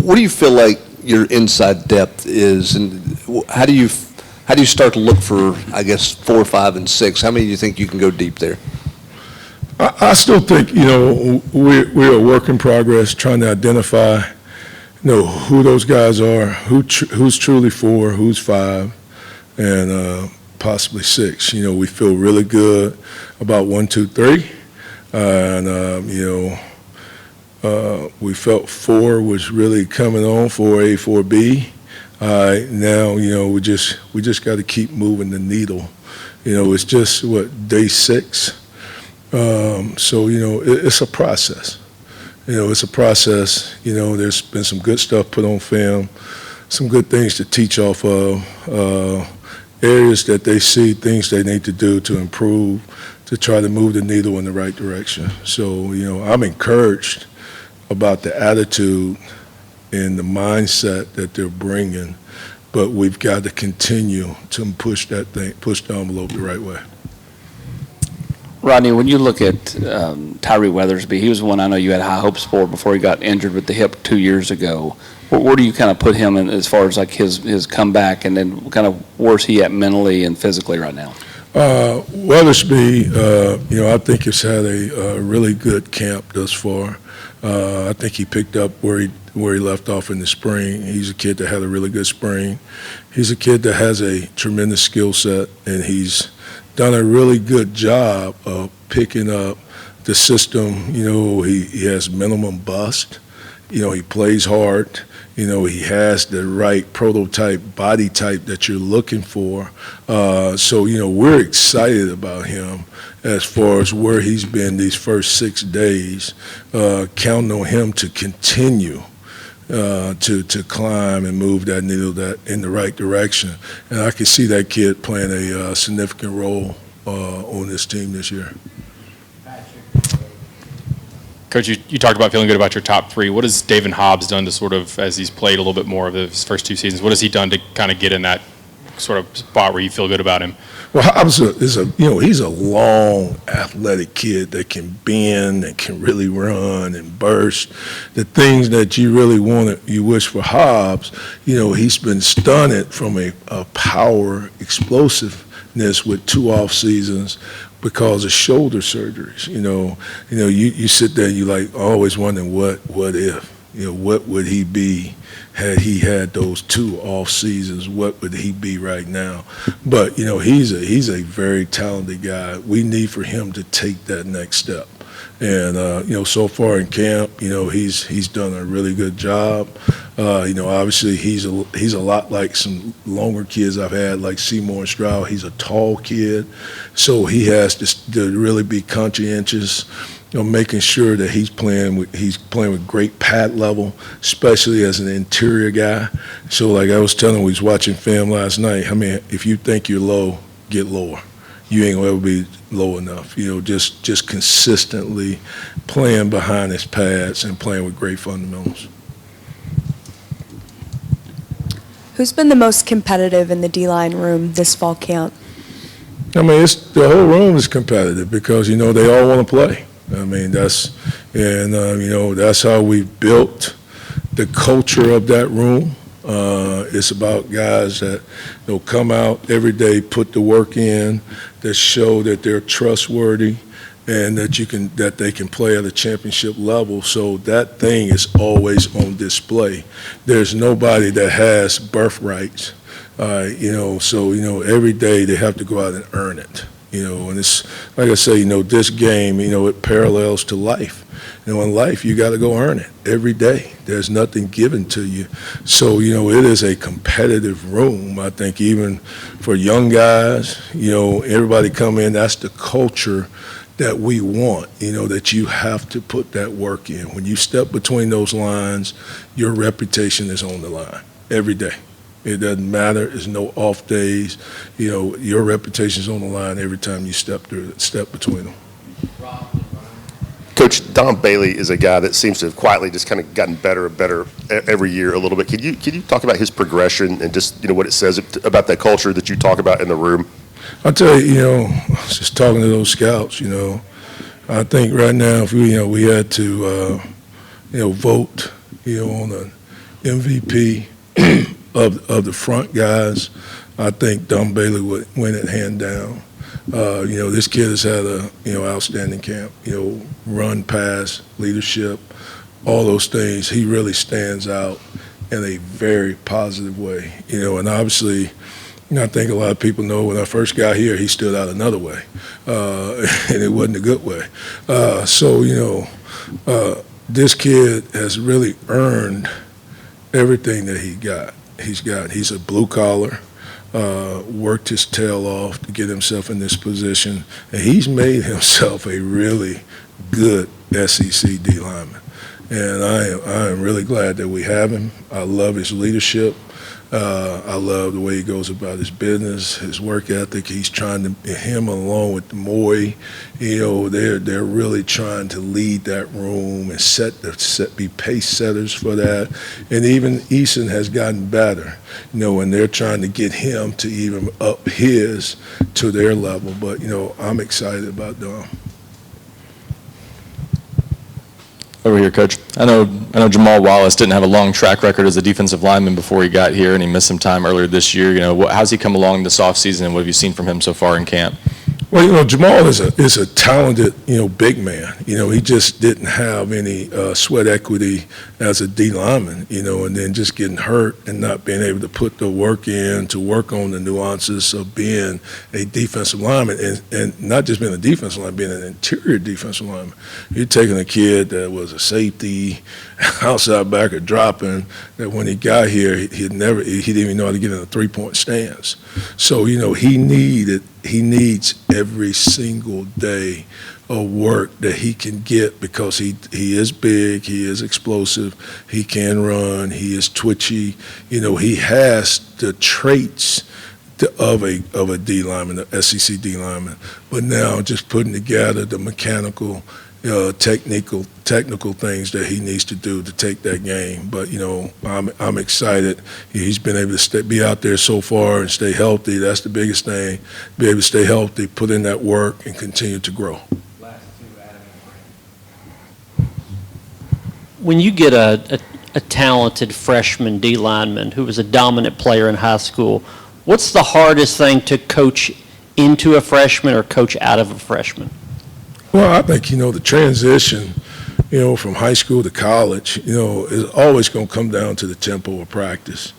what do you feel like your inside depth is, and how do you start to look for, I guess, 4, 5, and 6? How many do you think you can go deep there? I still think, we're a work in progress trying to identify, who those guys are, who's truly 4, who's 5, and possibly 6. We feel really good about 1, 2, 3, and we felt 4 was really coming on, 4A, 4B. Now, we just got to keep moving the needle. It's just day 6. So, it's a process. It's a process. There's been some good stuff put on film, some good things to teach off of, areas that they see, things they need to do to improve, to try to move the needle in the right direction. So, I'm encouraged about the attitude and the mindset that they're bringing, but we've got to continue to push the envelope the right way. Rodney, when you look at Tyreek Weathersby, he was the one I know you had high hopes for before he got injured with the hip 2 years ago. Where do you kind of put him in as far as like his comeback, and then kind of where's he at mentally and physically right now? Weathersby, I think has had a really good camp thus far. I think he picked up where he left off in the spring. He's a kid that had a really good spring. He's a kid that has a tremendous skill set, and he's done a really good job of picking up the system. He has minimum bust. He plays hard. He has the right prototype body type that you're looking for. So, we're excited about him as far as where he's been these first 6 days, counting on him to continue to climb and move that needle in the right direction. And I can see that kid playing a significant role on this team this year. Coach, you talked about feeling good about your top 3. What has David Hobbs done to sort of, as he's played a little bit more of his first 2 seasons, what has he done to kind of get in that sort of spot where you feel good about him? Well, Hobbs he's a long, athletic kid that can bend and can really run and burst. The things that you really you wish for Hobbs, he's been stunted from a power explosiveness with 2 off seasons because of shoulder surgeries. You sit there and you always wondering what if, what would he be had he had those 2 off seasons? What would he be right now? But he's a very talented guy. We need for him to take that next step. And so far in camp, he's done a really good job. Obviously he's a lot like some longer kids I've had, like Seymour and Stroud. He's a tall kid, so he has to really be conscientious, making sure that he's playing with great pad level, especially as an interior guy. So like I was telling him, we was watching film last night. If you think you're low, get lower. You ain't gonna ever be low enough. Just consistently playing behind his pads and playing with great fundamentals. Who's been the most competitive in the D-line room this fall camp? The whole room is competitive because they all want to play. That's how we built the culture of that room. It's about guys that come out every day, put the work in, that show that they're trustworthy, and that they can play at a championship level. So that thing is always on display. There's nobody that has birthrights, So every day they have to go out and earn it. And it's like I say, this game, it parallels to life. In life, you got to go earn it every day. There's nothing given to you. So, it is a competitive room. I think even for young guys, everybody come in, that's the culture that we want, that you have to put that work in. When you step between those lines, your reputation is on the line every day. It doesn't matter. There's no off days. Your reputation is on the line every time you step between them. Coach, Don Bailey is a guy that seems to have quietly just kind of gotten better and better every year a little bit. Can you talk about his progression and just what it says about that culture that you talk about in the room? I'll tell you, just talking to those scouts, I think right now if we had to vote, on MVP of the front guys, I think Dom Bailey would win it hand down. This kid has had a, outstanding camp, run, pass, leadership, all those things. He really stands out in a very positive way, and obviously, I think a lot of people know when I first got here, he stood out another way, and it wasn't a good way. This kid has really earned everything that he's a blue collar, worked his tail off to get himself in this position, and he's made himself a really good SEC D lineman. And I am really glad that we have him. I love his leadership. I love the way he goes about his business, his work ethic. He's trying to, him along with Moy, they're really trying to lead that room and be pace setters for that. And even Eason has gotten better, and they're trying to get him to even up his to their level. But, I'm excited about Dom. Over here, Coach. I know Jamal Wallace didn't have a long track record as a defensive lineman before he got here, and he missed some time earlier this year. How's he come along this offseason, and what have you seen from him so far in camp? Well, Jamal is a talented, big man. He just didn't have any sweat equity as a D lineman, and then just getting hurt and not being able to put the work in to work on the nuances of being a defensive lineman and not just being a defensive lineman, being an interior defensive lineman. You're taking a kid that was a safety, outside backer dropping, that when he got here, he didn't even know how to get in a three-point stance. So, he needs every single day of work that he can get because he is big, he is explosive, he can run, he is twitchy. He has the traits of a D lineman, an SEC D lineman. But now just putting together the mechanical, technical things that he needs to do to take that game. But I'm excited. He's been able to be out there so far and stay healthy. That's the biggest thing. Be able to stay healthy, put in that work, and continue to grow. When you get a talented freshman D lineman who was a dominant player in high school, what's the hardest thing to coach into a freshman or coach out of a freshman? Well, I think, the transition, from high school to college, is always going to come down to the tempo of practice.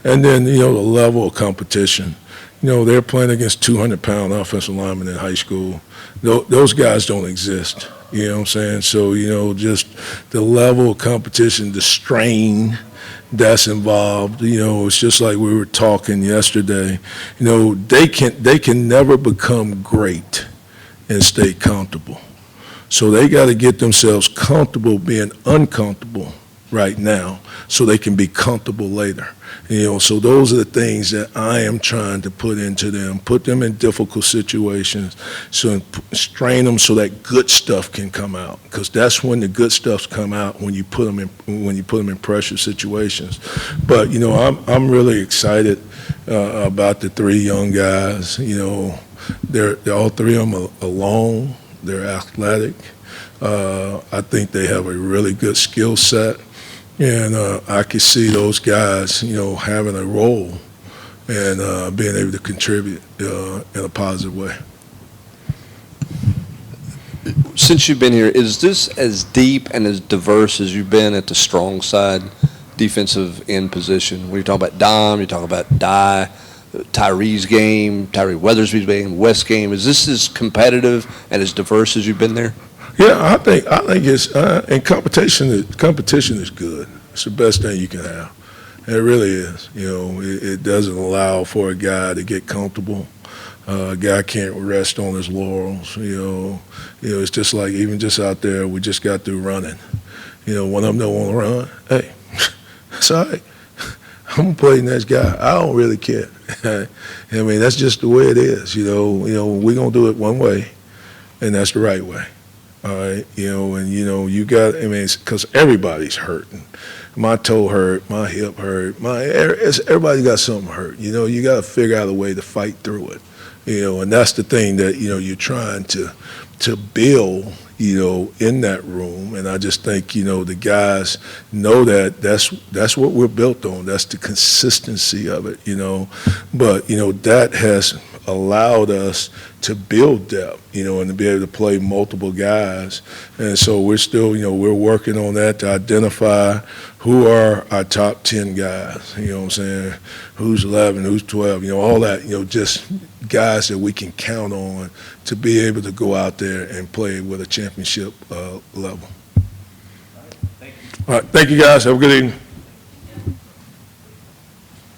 And then, the level of competition. They're playing against 200-pound offensive linemen in high school. Those guys don't exist. You know what I'm saying? So, just the level of competition, the strain that's involved, it's just like we were talking yesterday. They can never become great and stay comfortable. So they got to get themselves comfortable being uncomfortable right now so they can be comfortable later. So those are the things that I am trying to put into them, put them in difficult situations, so strain them so that good stuff can come out, because that's when the good stuff come out, when you put them in pressure situations. But I'm really excited about the three young guys. They're all three of them are long. They're athletic. I think they have a really good skill set. And I can see those guys, having a role and being able to contribute in a positive way. Since you've been here, is this as deep and as diverse as you've been at the strong side defensive end position? When you're talking about Dom, you're talking about Tyree's game, Tyreek Weathersby's game, West's game. Is this as competitive and as diverse as you've been there? Yeah, I think it's and competition is good. It's the best thing you can have. It really is. It doesn't allow for a guy to get comfortable. A guy can't rest on his laurels. It's just like even just out there, we just got through running. One of them don't want to run. Hey, it's all right. I'm gonna play next guy. I don't really care. That's just the way it is. We're gonna do it one way, and that's the right way. All right, you got. It's because everybody's hurting. My toe hurt, my hip hurt, everybody got something hurt. You got to figure out a way to fight through it. and that's the thing that, you're trying to build, in that room. And I just think, the guys know that that's what we're built on. That's the consistency of it, But, that has allowed us to build depth, and to be able to play multiple guys. And so we're still, we're working on that to identify who are our top 10 guys, you know what I'm saying? Who's 11, who's 12, all that, just guys that we can count on to be able to go out there and play with a championship level. All right, thank you guys. Have a good evening.